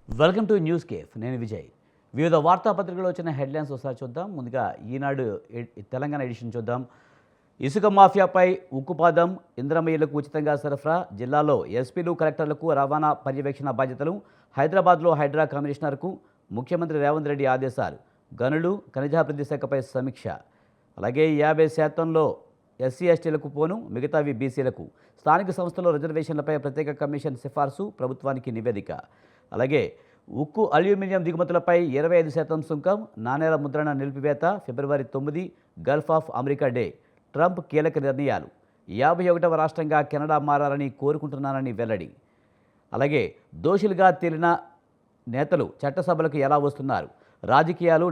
Welcome to news cafe. నేను విజయ్. వివిధ వార్తాపత్రికల్లో వచ్చిన హెడ్లైన్స్ ఒకసారి చూద్దాం. ముందుగా ఈనాడు తెలంగాణ ఎడిషన్ చూద్దాం. ఇసుక మాఫియాపై ఉక్కుపాదం, ఇంద్రమయ్యలకు ఉచితంగా సరఫరా, జిల్లాలో ఎస్పీలు కలెక్టర్లకు రవాణా పర్యవేక్షణ బాధ్యతలు, హైదరాబాద్లో హైడ్రా కమిషనర్కు ముఖ్యమంత్రి రేవంత్ రెడ్డి ఆదేశాలు, గనులు ఖనిజాభివృద్ధి శాఖపై సమీక్ష. అలాగే 50% ఎస్సీ ఎస్టీలకు పోను, మిగతావి బీసీలకు, స్థానిక సంస్థల్లో రిజర్వేషన్లపై ప్రత్యేక కమిషన్ సిఫార్సు, ప్రభుత్వానికి నివేదిక. అలాగే ఉక్కు అల్యూమినియం దిగుమతులపై 25% సుంకం, నాణేల ముద్రణ నిలిపివేత, ఫిబ్రవరి 9 Gulf of America day, Trump కీలక నిర్ణయాలు, 51వ రాష్ట్రంగా కెనడా మారాలని కోరుకుంటున్నానని వెల్లడి. అలాగే దోషులుగా తేలిన నేతలు చట్టసభలకు ఎలా వస్తున్నారు, రాజకీయాలు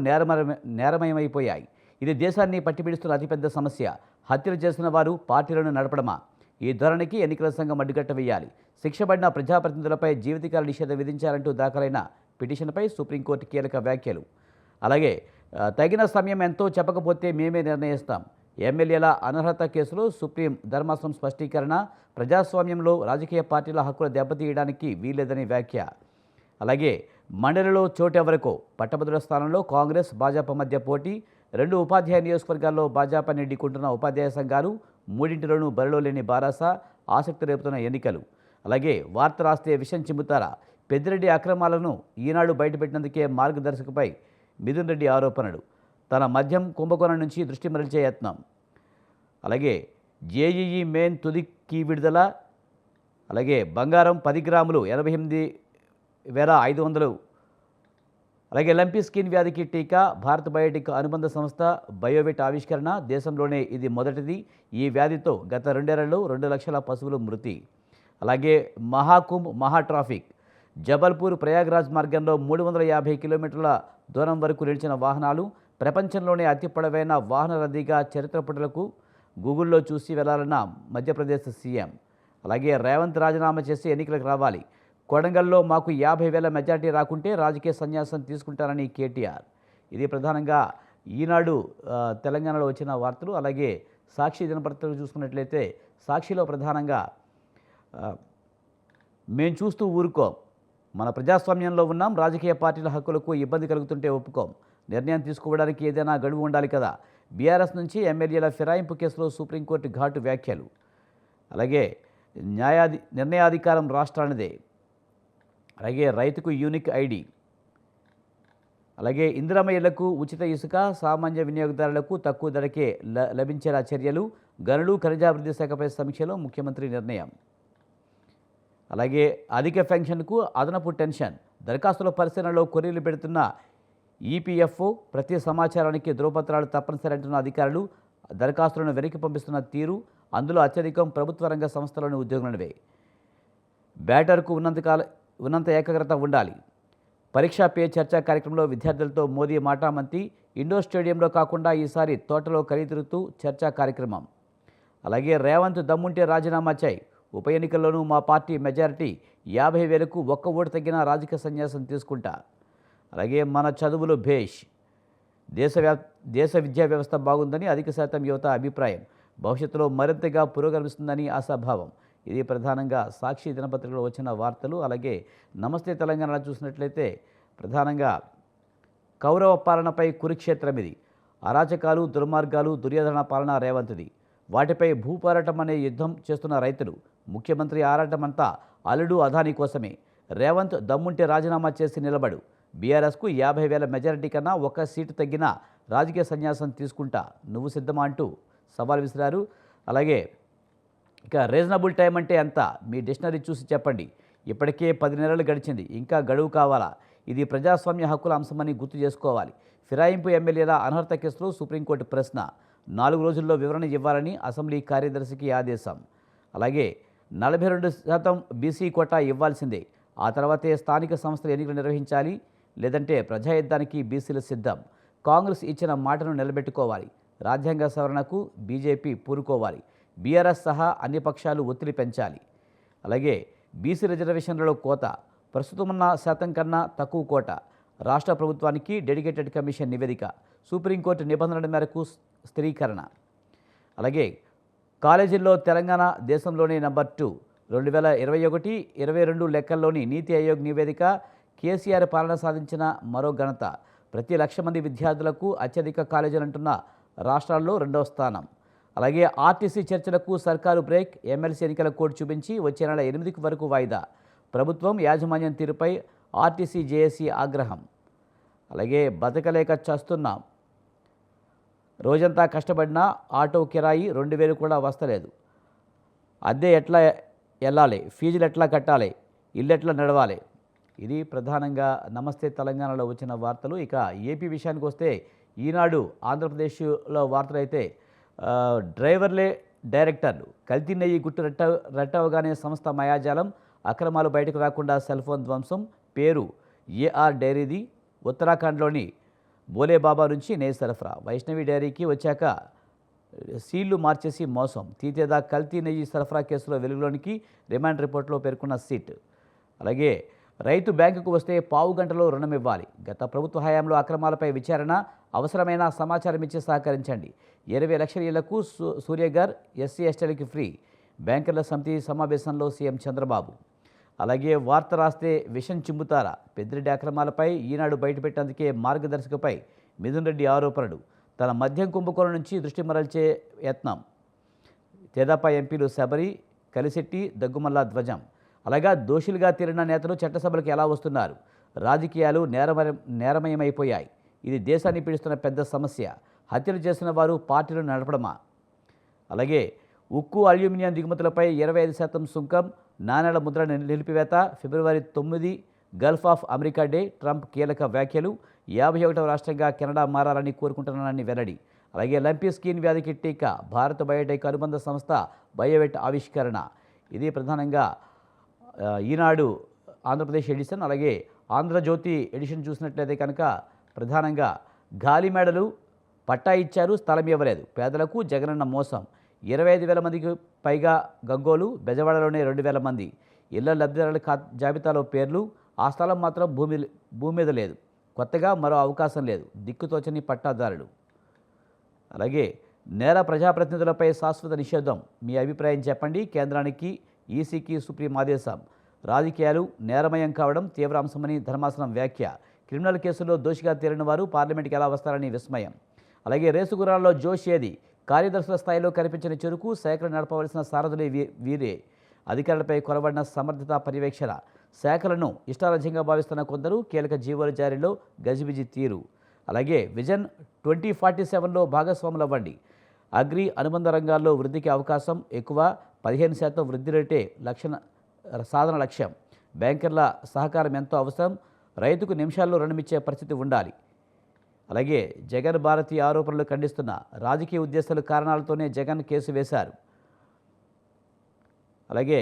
నేరమయమైపోయాయి, ఇది దేశాన్ని పట్టిపిడుస్తున్న అతిపెద్ద సమస్య, హత్యలు చేసిన వారు పార్టీలను నడపడమా, ఈ ధోరణికి ఎన్నికల సంఘం అడ్డుకట్ట వేయాలి, శిక్షపడిన ప్రజాప్రతినిధులపై జీవితకాల నిషేధం విధించాలంటూ దాఖలైన పిటిషన్పై సుప్రీంకోర్టు కీలక వ్యాఖ్యలు. అలాగే తగిన సమయం ఎంతో చెప్పకపోతే మేమే నిర్ణయిస్తాం, ఎమ్మెల్యేల అనర్హత కేసులో సుప్రీం ధర్మాసనం స్పష్టీకరణ, ప్రజాస్వామ్యంలో రాజకీయ పార్టీల హక్కులు దెబ్బతీయడానికి వీల్లేదని వ్యాఖ్య. అలాగే మండలిలో చోటెవరకో, పట్టభద్రుల స్థానంలో కాంగ్రెస్ భాజపా మధ్య పోటీ, 2 ఉపాధ్యాయ నియోజకవర్గాల్లో భాజపాని ఢీకొంటున్న ఉపాధ్యాయ సంఘాలు, మూడింటిలోనూ బరిలో లేని బారాస, ఆసక్తి రేపుతున్న ఎన్నికలు. అలాగే వార్త రాస్తే విషం చిమ్ముతారా, పెద్దిరెడ్డి అక్రమాలను ఈనాడు బయటపెట్టినందుకే మార్గదర్శకపై మిథున్ రెడ్డి ఆరోపణలు, తన మద్యం కుంభకోణం నుంచి దృష్టి మరల్చే యత్నం. అలాగే జేఈఈ మెయిన్ తుది కీ విడుదల. అలాగే బంగారం 10 గ్రాములు 88,500. అలాగే లంపీ స్కిన్ వ్యాధికి టీకా, భారత్ బయోటెక్ అనుబంధ సంస్థ బయోవెట్ ఆవిష్కరణ, దేశంలోనే ఇది మొదటిది, ఈ వ్యాధితో గత 2 ఏళ్లలో 2 లక్షల పశువులు మృతి. అలాగే మహాకుంభ్ మహా ట్రాఫిక్, జబల్పూర్ ప్రయాగ్రాజ్ మార్గంలో 350 కిలోమీటర్ల దూరం వరకు నిలిచిన వాహనాలు, ప్రపంచంలోనే అతి పొడవైన వాహన రద్దీగా చరిత్ర పుటలకు గూగుల్లో చూసి వెళ్లాలన్న మధ్యప్రదేశ్ సీఎం. అలాగే రేవంత్ రాజీనామా చేసి ఎన్నికలకు రావాలి, కొడంగల్లో మాకు 50,000 మెజార్టీ రాకుంటే రాజకీయ సన్యాసం తీసుకుంటారని కేటీఆర్. ఇది ప్రధానంగా ఈనాడు తెలంగాణలో వచ్చిన వార్తలు. అలాగే సాక్షి దినపత్రికలు చూసుకున్నట్లయితే సాక్షిలో ప్రధానంగా మేం చూస్తూ ఊరుకోం, మన ప్రజాస్వామ్యంలో ఉన్నాం, రాజకీయ పార్టీల హక్కులకు ఇబ్బంది కలుగుతుంటే ఒప్పుకోం, నిర్ణయం తీసుకోవడానికి ఏదైనా గడువు ఉండాలి కదా, బీఆర్ఎస్ నుంచి ఎమ్మెల్యేల ఫిరాయింపు కేసులో సుప్రీంకోర్టు ఘాటు వ్యాఖ్యలు. అలాగే నిర్ణయాధికారం రాష్ట్రానిదే. అలాగే రైతుకు యూనిక్ ఐడి. అలాగే ఇందిరమయ్యలకు ఉచిత ఇసుక, సామాన్య వినియోగదారులకు తక్కువ ధరకే లభించేలా చర్యలు, గనులు ఖనిజాభివృద్ధి శాఖపై సమీక్షలో ముఖ్యమంత్రి నిర్ణయం. అలాగే అధిక పెన్షన్కు అదనపు టెన్షన్, దరఖాస్తుల పరిశీలనలో కొర్రీలు పెడుతున్న ఈపీఎఫ్ఓ, ప్రతి సమాచారానికి ధృవపత్రాలు తప్పనిసరి అంటున్న అధికారులు, దరఖాస్తులను వెనక్కి పంపిస్తున్న తీరు, అందులో అత్యధికం ప్రభుత్వ రంగ సంస్థలోని ఉద్యోగులనివే. బ్యాటర్కు ఉన్నంత ఏకాగ్రత ఉండాలి. పరీక్షా పే చర్చా కార్యక్రమంలో విద్యార్థులతో మోదీ మాటామంతి, ఇండోర్ స్టేడియంలో కాకుండా ఈసారి తోటలో కలితిరుగుతూ చర్చా కార్యక్రమం. అలాగే రేవంత్ దమ్ముంటే రాజీనామా చేయి, ఉప ఎన్నికల్లోనూ మా పార్టీ మెజారిటీ, 50,000కు ఒక్క ఓటు తగ్గిన రాజకీయ సన్యాసం తీసుకుంటా. అలాగే మన చదువులు భేష్, దేశ విద్యా వ్యవస్థ బాగుందని అధిక శాతం యువత అభిప్రాయం, భవిష్యత్తులో మరింతగా పురోగమిస్తుందని ఆశాభావం. ఇది ప్రధానంగా సాక్షి దినపత్రికలో వచ్చిన వార్తలు. అలాగే నమస్తే తెలంగాణ చూసినట్లయితే ప్రధానంగా కౌరవ పాలనపై కురుక్షేత్రం ఇది, అరాచకాలు, దుర్మార్గాలు, దుర్యోధన పాలన రేవంత్ది, వాటిపై భూపోరాటం అనే యుద్ధం చేస్తున్న రైతులు, ముఖ్యమంత్రి ఆరాటమంతా అల్లుడు అదానీ కోసమే, రేవంత్ దమ్ముంటే రాజీనామా చేసి నిలబడు, బీఆర్ఎస్కు 50,000 మెజారిటీ కన్నా 1 సీటు తగ్గిన రాజకీయ సన్యాసం తీసుకుంటా, నువ్వు సిద్ధమా అంటూ సవాల్ విసిరారు. అలాగే ఇక రీజనబుల్ టైం అంటే ఎంత, మీ డిక్షనరీ చూసి చెప్పండి, ఇప్పటికే 10 నెలలు గడిచింది, ఇంకా గడువు కావాలా, ఇది ప్రజాస్వామ్య హక్కుల అంశమని గుర్తు చేసుకోవాలి. ఫిరాయింపు ఎమ్మెల్యేల అనర్హత కేసులో సుప్రీంకోర్టు ప్రశ్న, 4 రోజుల్లో వివరణ ఇవ్వాలని అసెంబ్లీ కార్యదర్శికి ఆదేశం. అలాగే 42% బీసీ కోటా ఇవ్వాల్సిందే, ఆ తర్వాతే స్థానిక సంస్థల ఎన్నికలు నిర్వహించాలి, లేదంటే ప్రజాయుద్ధానికి బీసీలు సిద్ధం, కాంగ్రెస్ ఇచ్చిన మాటను నిలబెట్టుకోవాలి, రాజ్యాంగ సవరణకు బీజేపీ పూరుకోవాలి, బీఆర్ఎస్ సహా అన్ని పక్షాలు ఒత్తిడి పెంచాలి. అలాగే బీసీ రిజర్వేషన్లలో కోత, ప్రస్తుతమున్న శాతం కన్నా తక్కువ కోట, రాష్ట్ర ప్రభుత్వానికి డెడికేటెడ్ కమిషన్ నివేదిక, సుప్రీంకోర్టు నిబంధనల మేరకు స్థిరీకరణ. అలాగే కాలేజీల్లో తెలంగాణ దేశంలోనే నంబర్ 2, 2021-22 లెక్కల్లోని నీతి ఆయోగ్ నివేదిక, కేసీఆర్ పాలన సాధించిన మరో ఘనత. ప్రతి 1,00,000 మంది విద్యార్థులకు అత్యధిక కాలేజీలంటున్న రాష్ట్రాల్లో 2వ స్థానం. అలాగే ఆర్టీసీ చర్చలకు సర్కారు బ్రేక్. ఎమ్మెల్సీ ఎన్నికల కోడ్ చూపించి వచ్చే నెల 8 వరకు వాయిదా. ప్రభుత్వం యాజమాన్యం తీరుపై ఆర్టీసీ జేఏసీ ఆగ్రహం. అలాగే బతకలేక చస్తున్నాం, రోజంతా కష్టపడినా ఆటో కిరాయి 2,000 కూడా వస్తలేదు. అద్దె ఎట్లా వెళ్ళాలి, ఫీజులు ఎట్లా కట్టాలి, ఇల్లు ఎట్లా నడవాలి. ఇది ప్రధానంగా నమస్తే తెలంగాణలో వచ్చిన వార్తలు. ఇక ఏపీ విషయానికి వస్తే ఈనాడు ఆంధ్రప్రదేశ్లో వార్తలు అయితే డ్రైవర్లే డైరెక్టర్లు. కల్తీ నెయ్యి గుట్టు రట్టవగానే సంస్థ మాయాజాలం. అక్రమాలు బయటకు రాకుండా సెల్ ఫోన్ ధ్వంసం. పేరు ఏఆర్ డైరీది. ఉత్తరాఖండ్లోని బోలేబాబా నుంచి నెయ్యి సరఫరా. వైష్ణవి డైరీకి వచ్చాక సీళ్లు మార్చేసి మోసం. తీతేదా కల్తీ నెయ్యి సరఫరా కేసులో వెలుగులోనికి. రిమాండ్ రిపోర్ట్లో పేర్కొన్న సీట్. అలాగే రైతు బ్యాంకుకు వస్తే పావు గంటలో రుణం ఇవ్వాలి. గత ప్రభుత్వ హయాంలో అక్రమాలపై విచారణ. అవసరమైన సమాచారం ఇచ్చి సహకరించండి. 20 లక్షల ఇళ్లకు సూర్యగర్. ఎస్సీ ఎస్టీలకి ఫ్రీ. బ్యాంకర్ల సమితి సమావేశంలో సీఎం చంద్రబాబు. అలాగే వార్త రాస్తే విషం చిమ్ముతారా. పెద్దిరెడ్డి అక్రమాలపై ఈనాడు బయటపెట్టేందుకే మార్గదర్శకపై మిథున్ రెడ్డి ఆరోపణలు. తన మద్యం కుంభకోణం నుంచి దృష్టి మరల్చే యత్నం. తెదాపా ఎంపీలు శబరి, కలిశెట్టి, దగ్గుమల్ల ధ్వజం. అలాగా దోషులుగా తీరిన నేతలు చట్టసభలకు ఎలా వస్తున్నారు. రాజకీయాలు నేరమయమైపోయాయి. ఇది దేశాన్ని పీడిస్తున్న పెద్ద సమస్య. హత్యలు చేసిన వారు పార్టీలు నడపడమా. అలాగే ఉక్కు, అల్యూమినియం దిగుమతులపై 25% సుంకం. నాణేల ముద్ర నిలిపివేత. ఫిబ్రవరి 9 Gulf of America day. Trump కీలక వ్యాఖ్యలు. 51వ రాష్ట్రంగా కెనడా మారాలని కోరుకుంటున్నానని వెల్లడి. అలాగే లంపీ స్కిన్ వ్యాధికి టీకా. భారత్ బయోటెక్ అనుబంధ సంస్థ బయోవెట్ ఆవిష్కరణ. ఇది ప్రధానంగా ఈనాడు ఆంధ్రప్రదేశ్ ఎడిషన్. అలాగే ఆంధ్రజ్యోతి ఎడిషన్ చూసినట్లయితే కనుక ప్రధానంగా గాలి మేడలు పట్టా ఇచ్చారు, స్థలం ఇవ్వలేదు. పేదలకు జగనన్న మోసం. 25,000 మందికి పైగా గగ్గోలు. బెజవాడలోనే 2,000 మంది. ఇళ్ల లబ్ధిదారుల జాబితాలో పేర్లు. ఆ స్థలం మాత్రం భూమి మీద లేదు. కొత్తగా మరో అవకాశం లేదు. దిక్కుతోచని పట్టాదారులు. అలాగే నేర ప్రజాప్రతినిధులపై శాశ్వత నిషేధం. మీ అభిప్రాయం చెప్పండి. కేంద్రానికి, ఈసీకి సుప్రీం ఆదేశం. రాజకీయాలు నేరమయం కావడం తీవ్ర అంశమని ధర్మాసనం వ్యాఖ్య. క్రిమినల్ కేసుల్లో దోషిగా తేలిన వారు పార్లమెంట్కి ఎలా వస్తారని విస్మయం. అలాగే రేసుగుర్రాల్లో జోష్ ఏది. కార్యదర్శుల స్థాయిలో కనిపించిన చురుకు. శాఖలు నడపవలసిన సారథులే వీరే. అధికారులపై కొరబడిన సమర్థత పర్యవేక్షణ. శాఖలను ఇష్టారాజ్యంగా భావిస్తున్న కొందరు. కీలక జీవోల జారీలో గజిబిజి తీరు. అలాగే విజన్ 2047లో భాగస్వాములవ్వండి. అగ్రి అనుబంధ రంగాల్లో వృద్ధికి అవకాశం ఎక్కువ. 15% వృద్ధి రేటే సాధన లక్ష్యం. బ్యాంకర్ల సహకారం ఎంతో అవసరం. రైతుకు నిమిషాల్లో రుణమిచ్చే పరిస్థితి ఉండాలి. అలాగే జగన్ భారతీయ ఆరోపణలు ఖండిస్తున్న. రాజకీయ ఉద్దేశాల కారణాలతోనే జగన్ కేసు వేశారు. అలాగే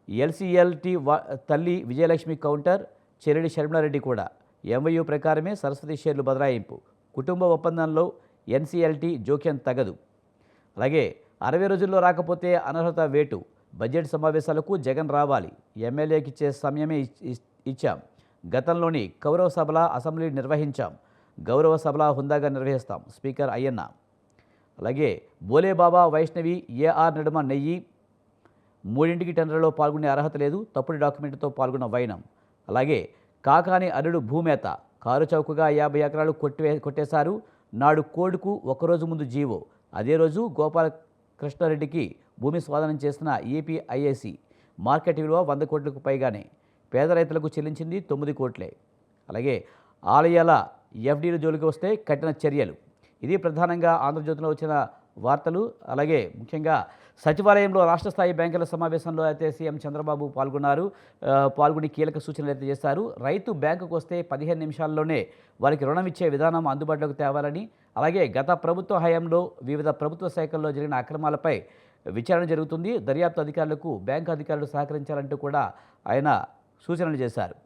ఎల్సీఎల్టీ తల్లి విజయలక్ష్మి కౌంటర్. చెరెడి షర్మిలారెడ్డి కూడా. ఎంవైయూ ప్రకారమే సరస్వతి షేర్లు బదలాయింపు. కుటుంబ ఒప్పందంలో ఎన్సీఎల్టీ జోక్యం తగదు. అలాగే 60 రోజుల్లో రాకపోతే అనర్హత వేటు. బడ్జెట్ సమావేశాలకు జగన్ రావాలి. ఎమ్మెల్యేకి ఇచ్చే సమయమే ఇచ్చాం. గతంలోని కౌరవ సభల అసెంబ్లీ నిర్వహించాం. గౌరవ సభల హుందాగా నిర్వహిస్తాం. స్పీకర్ అయ్యన్న. అలాగే బోలేబాబా, వైష్ణవి, ఏఆర్ నడుమ నెయ్యి. 3ంటికి టెండర్లో పాల్గొనే అర్హత లేదు. తప్పుడు డాక్యుమెంట్తో పాల్గొన్న వైనం. అలాగే కాకాని అల్లుడు భూమేత. కారు చౌకగా 50 ఎకరాలు కొట్టేశారు. నాడు కోర్టుకు ఒకరోజు ముందు జీవో. అదే రోజు గోపాలకృష్ణారెడ్డికి భూమి స్వాధీనం చేసిన ఏపీ ఐఏసీ. మార్కెట్ విలువ 100 కోట్లకు పైగానే. పేద రైతులకు చెల్లించింది 9 కోట్లే. అలాగే ఆలయాల ఎఫ్డీల జోలికి వస్తే కఠిన చర్యలు. ఇది ప్రధానంగా ఆంధ్రజ్యోతిలో వచ్చిన వార్తలు. అలాగే ముఖ్యంగా సచివాలయంలో రాష్ట్ర స్థాయి బ్యాంకుల సమావేశంలో అయితే సీఎం చంద్రబాబు పాల్గొని కీలక సూచనలు అయితే చేశారు. రైతు బ్యాంకుకు వస్తే 15 నిమిషాల్లోనే వారికి రుణం ఇచ్చే విధానం అందుబాటులోకి తేవాలని, అలాగే గత ప్రభుత్వ హయాంలో వివిధ ప్రభుత్వ శాఖల్లో జరిగిన అక్రమాలపై విచారణ జరుగుతుంది. దర్యాప్తు అధికారులకు బ్యాంకు అధికారులు సహకరించాలంటూ కూడా ఆయన సూచనలు చేశారు.